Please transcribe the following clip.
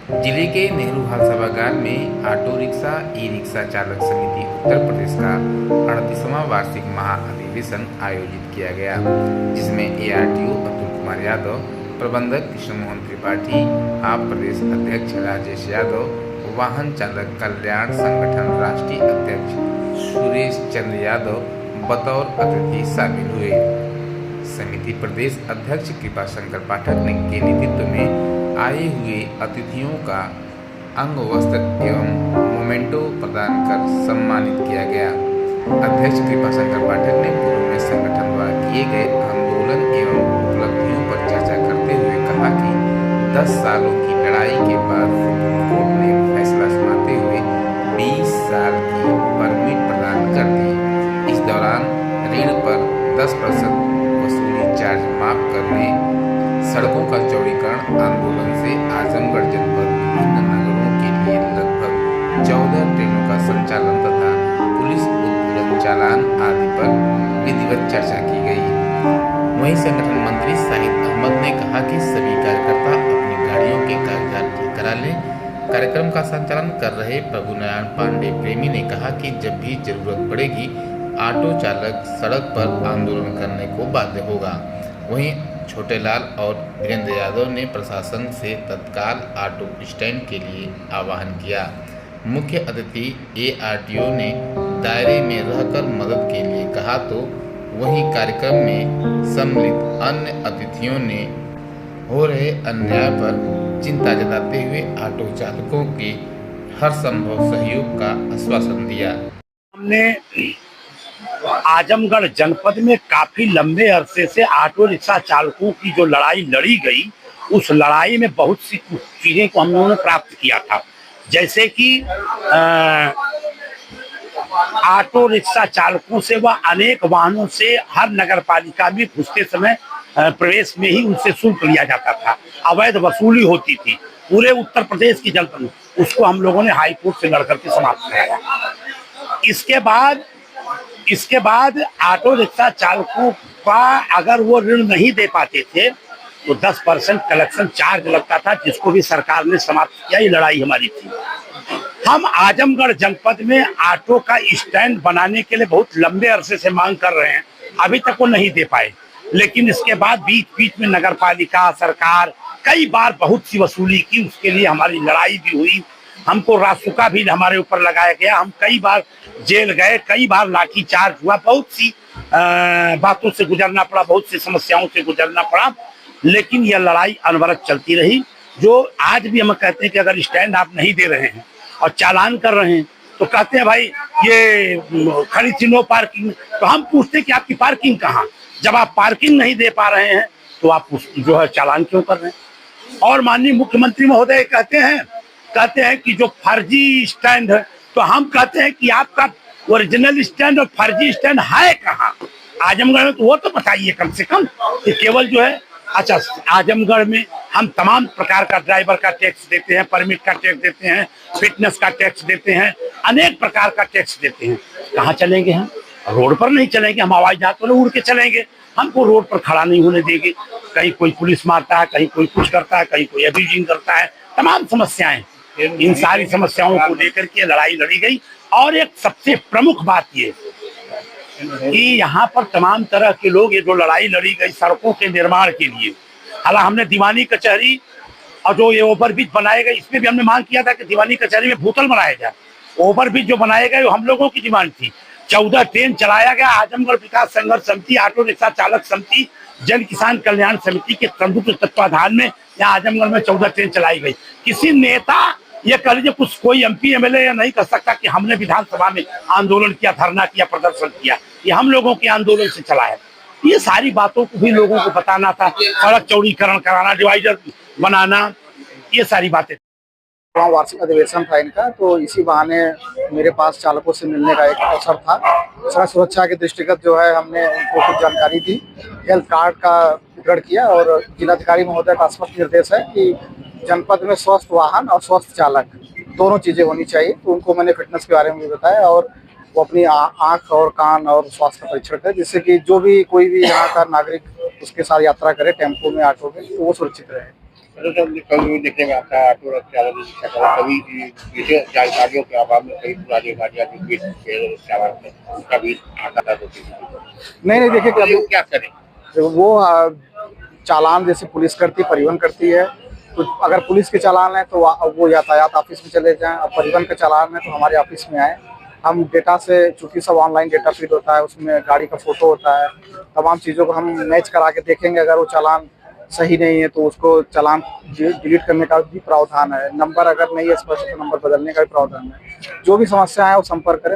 जिले के नेहरू हाल सभागार में ऑटो रिक्शा ई रिक्शा चालक समिति उत्तर प्रदेश का 38वां वार्षिक महाअधिवेशन आयोजित किया गया, जिसमें एआरटीओ अतुल कुमार यादव, प्रबंधक कृष्ण मोहन त्रिपाठी, आप प्रदेश अध्यक्ष राजेश यादव, वाहन चालक कल्याण संगठन राष्ट्रीय अध्यक्ष सुरेश चंद्र यादव बतौर अतिथि शामिल हुए। समिति प्रदेश अध्यक्ष कृपाशंकर पाठक के नेतृत्व में आए हुए अतिथियों का अंग वस्त्र एवं मोमेंटो प्रदान कर सम्मानित किया गया। अध्यक्ष कृपाशंकर पाठक ने पूर्व में संगठन द्वारा किए गए आंदोलन एवं उपलब्धियों पर चर्चा करते हुए कहा कि 10 सालों की लड़ाई के बाद सुप्रीम कोर्ट ने फैसला सुनाते हुए 20 साल की परमिट प्रदान कर दी। इस दौरान ऋण पर 10% वसूली चार्ज माफ करने, सड़कों का चौड़ीकरण आंदोलन से आजमगढ़ जनपद विभिन्न नगरों के लिए लगभग 14 ट्रेनों का संचालन तथा पुलिस उद्भूलन चालान आदि पर विधिवत चर्चा की गई। वहीं संगठन मंत्री शाहिद अहमद ने कहा कि सभी कार्यकर्ता अपनी गाड़ियों के कागजात ठीक करा लें। कार्यक्रम का संचालन कर रहे प्रभुनारायण पांडे प्रेमी ने कहा कि जब भी जरूरत पड़ेगी ऑटो चालक सड़क पर आंदोलन करने को बाध्य होगा। वहीं छोटेलाल और वीरेंद्र यादव ने प्रशासन से तत्काल ऑटो स्टैंड के लिए आह्वान किया। मुख्य अतिथि एआरटीओ ने दायरे में रहकर मदद के लिए कहा, तो वहीं कार्यक्रम में सम्मिलित अन्य अतिथियों ने हो रहे अन्याय पर चिंता जताते हुए ऑटो चालकों के हर संभव सहयोग का आश्वासन दिया। हमने आजमगढ़ जनपद में काफी लंबे अरसे से ऑटो रिक्शा चालकों की जो लड़ाई लड़ी गई, उस लड़ाई में बहुत सी चीजें को हम लोगों ने प्राप्त किया था। जैसे कि ऑटो रिक्शा चालकों से व अनेक वाहनों से हर नगर पालिका में घुसते समय प्रवेश में ही उनसे शुल्क लिया जाता था, अवैध वसूली होती थी पूरे उत्तर प्रदेश की जनपद में। उसको हम लोगों ने हाई कोर्ट से लड़कर के समाप्त कराया। इसके बाद ऑटो रिक्शा चालकों का अगर वो ऋण नहीं दे पाते थे तो 10% कलेक्शन चार्ज लगता था, जिसको भी सरकार ने समाप्त किया। ये लड़ाई हमारी थी। हम आजमगढ़ जनपद में ऑटो का स्टैंड बनाने के लिए बहुत लंबे अरसे से मांग कर रहे हैं, अभी तक वो नहीं दे पाए। लेकिन इसके बाद बीच बीच में नगर पालिका सरकार कई बार बहुत सी वसूली की, उसके लिए हमारी लड़ाई भी हुई। हमको रासुका भी हमारे ऊपर लगाया गया, हम कई बार जेल गए, कई बार लाठी चार्ज हुआ, बहुत सी बातों से गुजरना पड़ा, बहुत सी समस्याओं से गुजरना पड़ा। लेकिन यह लड़ाई अनवरत चलती रही। जो आज भी हम कहते हैं कि अगर स्टैंड आप नहीं दे रहे हैं और चालान कर रहे हैं तो कहते हैं भाई ये खड़ी थी नो पार्किंग। तो हम पूछते हैं कि आपकी पार्किंग कहाँ? जब आप पार्किंग नहीं दे पा रहे हैं तो आप जो है चालान क्यों कर रहे हैं? और माननीय मुख्यमंत्री महोदय कहते हैं कि जो फर्जी स्टैंड है, तो हम कहते हैं कि आपका ओरिजिनल स्टैंड और फर्जी स्टैंड है कहाँ आजमगढ़ में? तो वो तो बताइए कम से कम। कि केवल जो है अच्छा, आजमगढ़ में हम तमाम प्रकार का ड्राइवर का टैक्स देते हैं, परमिट का टैक्स देते हैं, फिटनेस का टैक्स देते हैं, अनेक प्रकार का टैक्स देते हैं। कहाँ चलेंगे हम? रोड पर नहीं चलेंगे, हम हवाई जहाज पर उड़ के चलेंगे, हमको रोड पर खड़ा नहीं होने देंगे। कहीं कोई पुलिस मारता है, कहीं कोई कुछ करता है, कहीं कोई अब्यूजिंग करता है, तमाम समस्याएं। इन सारी समस्याओं को लेकर के लड़ाई लड़ी गई। और एक सबसे प्रमुख बात ये कि यहाँ पर तमाम तरह के लोग, ये जो लड़ाई लड़ी गई सड़कों के निर्माण के लिए, हालांकि हमने दीवानी कचहरी और जो ये ओवरब्रिज बनाए गए, इसमें भी हमने मांग किया था कि दीवानी कचहरी में भूतल बनाया जाए। ओवरब्रिज जो बनाए गए वो हम लोगों की डिमांड थी। 14 ट्रेन चलाया गया। आजमगढ़ विकास संघर्ष समिति, ऑटो रिक्शा चालक समिति, जन किसान कल्याण समिति के संयुक्त तत्वाधान में यहाँ आजमगढ़ में 14 ट्रेन चलाई गई। किसी नेता ये कह लीजिए कुछ कोई एमपी एमएलए या नहीं कह सकता कि हमने विधानसभा में आंदोलन किया, धरना किया, प्रदर्शन किया। ये हम लोगों के आंदोलन से चला है। ये सारी बातों को भी लोगों को बताना था, सड़क चौड़ीकरण कराना, डिवाइडर बनाना, ये सारी बातें। वार्षिक अधिवेशन था इनका, तो इसी बहाने मेरे पास चालकों से मिलने का एक अवसर था। सड़क सुरक्षा के दृष्टिगत जो है हमने उनको कुछ जानकारी दी, हेल्थ कार्ड का वितरण किया और जिलाधिकारी महोदय का स्पष्ट निर्देश है कि जनपद में स्वस्थ वाहन और स्वस्थ चालक दोनों चीजें होनी चाहिए। तो उनको मैंने फिटनेस के बारे में भी बताया और वो अपनी आँख और कान और स्वास्थ्य का परीक्षण करें, जिससे कि जो भी कोई भी यहाँ का नागरिक उसके साथ यात्रा करे टेम्पो में, ऑटो में, तो वो सुरक्षित रहे। तो कभी भी देखने में आता है ऑटो चालक रिक्शा चालक कभी विशेष जानकारियों के अभाव में कई पुरानी गाड़ियां जो भी चालक है उसका भी आता था तो नहीं देखिए कभी कभी क्या करें। वो चालान जैसे पुलिस करती है, परिवहन करती है, तो अगर पुलिस के चालान है तो वो यातायात ऑफिस में चले जाएं, और परिवहन का चालान है तो हमारे ऑफिस में आए। हम डेटा से, चूंकि सब ऑनलाइन डेटा फीड होता है, उसमें गाड़ी का फोटो होता है, तमाम चीज़ों को हम मैच करा के देखेंगे। अगर वो चालान सही नहीं है तो उसको चालान डिलीट करने का भी प्रावधान है। नंबर अगर नहीं है स्पष्ट तो नंबर बदलने का भी प्रावधान है। जो भी समस्या है वो संपर्क करें।